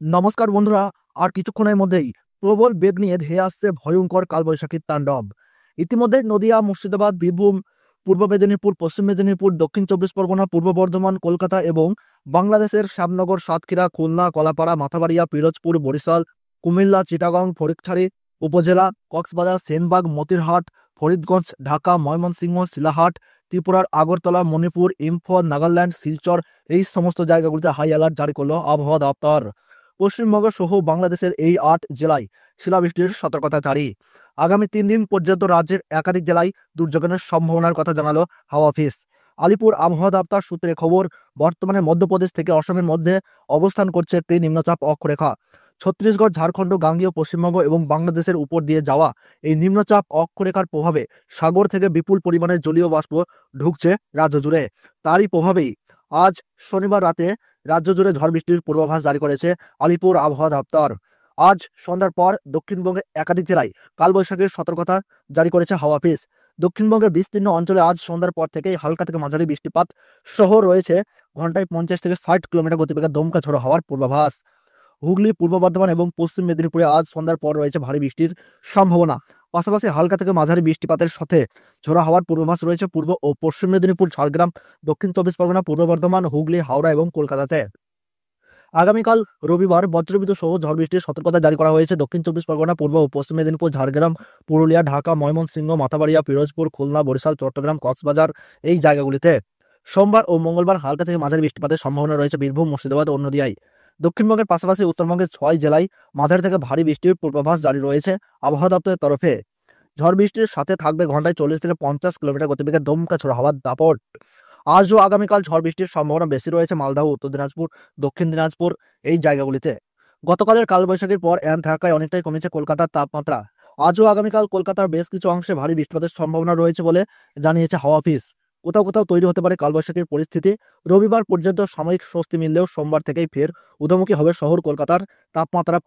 নমস্কার বন্ধুরা। আর কিছুক্ষণের মধ্যেই প্রবল বেগ নিয়ে ধেয়ে আসছে ভয়ঙ্কর কালবৈশাখীর তাণ্ডব। ইতিমধ্যে নদিয়া, মুর্শিদাবাদ, বীরভূম, পূর্ব মেদিনীপুর, পশ্চিম মেদিনীপুর, দক্ষিণ চব্বিশ পরগনা, পূর্ব বর্ধমান, কলকাতা এবং বাংলাদেশের শ্যামনগর, সাতক্ষীরা, খুলনা, কলাপাড়া, মাথাবাড়িয়া, পিরোজপুর, বরিশাল, কুমিল্লা, চিটাগং, ফটিকছড়ি উপজেলা, কক্সবাজার, সেনবাগ, মতিরহাট, ফরিদগঞ্জ, ঢাকা, ময়মনসিংহ, শিলাহাট, ত্রিপুরার আগরতলা, মণিপুর, ইম্ফল, নাগাল্যান্ড, শিলচর এই সমস্ত জায়গাগুলিতে হাই অ্যালার্ট জারি করলো আবহাওয়া দপ্তর। পশ্চিমবঙ্গ সহ বাংলাদেশের এই ৮ জেলায় শিলাবৃষ্টির সতর্কতা জারি। আগামী ৩ দিন পর্যন্ত রাজ্যের একাধিক জেলায় দুর্যোগের সম্ভাবনার কথা জানালো হাওয়া অফিস। আলিপুর আবহাওয়া দপ্তর সূত্রে খবর, বর্তমানে মধ্যপ্রদেশ থেকে অসমের মধ্যে অবস্থান করছে একটি নিম্নচাপ অক্ষরেখা। ছত্তিশগড়, ঝাড়খণ্ড, গাঙ্গেয় পশ্চিমবঙ্গ এবং বাংলাদেশের উপর দিয়ে যাওয়া এই নিম্নচাপ অক্ষরেখার প্রভাবে সাগর থেকে বিপুল পরিমাণে জলীয় বাষ্প ঢুকছে রাজ্য জুড়ে। তারই প্রভাবেই আজ শনিবার রাতে রাজ্য জুড়ে ঝড় বৃষ্টির পূর্বাভাস জারি করেছে আলিপুর আবহাওয়া দপ্তর। আজ সন্ধ্যার পর দক্ষিণবঙ্গের একাধিক জেলায় কালবৈশাখীর সতর্কতা জারি করেছে হাওয়া অফিস। দক্ষিণবঙ্গের বিস্তীর্ণ অঞ্চলে আজ সন্ধ্যার পর থেকেই হালকা থেকে মাঝারি বৃষ্টিপাত সহ রয়েছে ঘন্টায় 50 থেকে 60 কিলোমিটার গতিবেগে দমকা ঝোড়ো হওয়ার পূর্বাভাস। হুগলি, পূর্ব বর্ধমান এবং পশ্চিম মেদিনীপুরে আজ সন্ধ্যার পর রয়েছে ভারী বৃষ্টির সম্ভাবনা। পাশাপাশি হালকা থেকে মাঝারি বৃষ্টিপাতের সাথে ঝোড়ো হওয়ার পূর্বাভাস রয়েছে পূর্ব ও পশ্চিম মেদিনীপুর, ঝাড়গ্রাম, দক্ষিণ চব্বিশ পরগনা, পূর্ব বর্ধমান, হুগলি, হাওড়া এবং কলকাতাতে। আগামীকাল রবিবার বজ্রবিদ্যুৎ সহ ঝড় বৃষ্টির সতর্কতা জারি করা হয়েছে দক্ষিণ চব্বিশ পরগনা, পূর্ব ও পশ্চিম মেদিনীপুর, ঝাড়গ্রাম, পুরুলিয়া, ঢাকা, ময়মনসিংহ, মাথাবাড়িয়া, পিরোজপুর, খুলনা, বরিশাল, চট্টগ্রাম, কক্সবাজার এই জায়গাগুলিতে। সোমবার ও মঙ্গলবার হালকা থেকে মাঝারি বৃষ্টিপাতের সম্ভাবনা রয়েছে বীরভূম, মুর্শিদাবাদ ও নদিয়ায়। দক্ষিণবঙ্গের পাশাপাশি উত্তরবঙ্গের 6 জেলায় মাঝারি থেকে ভারী বৃষ্টির পূর্বাভাস জারি রয়েছে আবহাওয়া দপ্তরের তরফে। ঝড় বৃষ্টির সাথে থাকবে ঘন্টায় 40 থেকে 50 কিলোমিটার গতিবেগে দমকা ঝোড়ো হাওয়ার দাপট। আজ ও আগামীকাল ঝড় বৃষ্টির সম্ভাবনা বেশি রয়েছে মালদহ, উত্তর দিনাজপুর, দক্ষিণ দিনাজপুর এই জায়গাগুলিতে। গতকালের কালবৈশাখীর পর এন থাকায় অনেকটাই কমেছে কলকাতার তাপমাত্রা। আজ ও আগামীকাল কলকাতার বেশ কিছু অংশে ভারী বৃষ্টিপাতের সম্ভাবনা রয়েছে বলে জানিয়েছে হাওয়া অফিস। কোথাও কোথাও তৈরি হতে পারে কালবৈশাখীর পরিস্থিতি। রবিবার পর্যন্ত সাময়িক স্বস্তি মিললেও সোমবার থেকেই ফের ঊর্ধ্বমুখী হবে শহর কলকাতার তাপমাত্রা।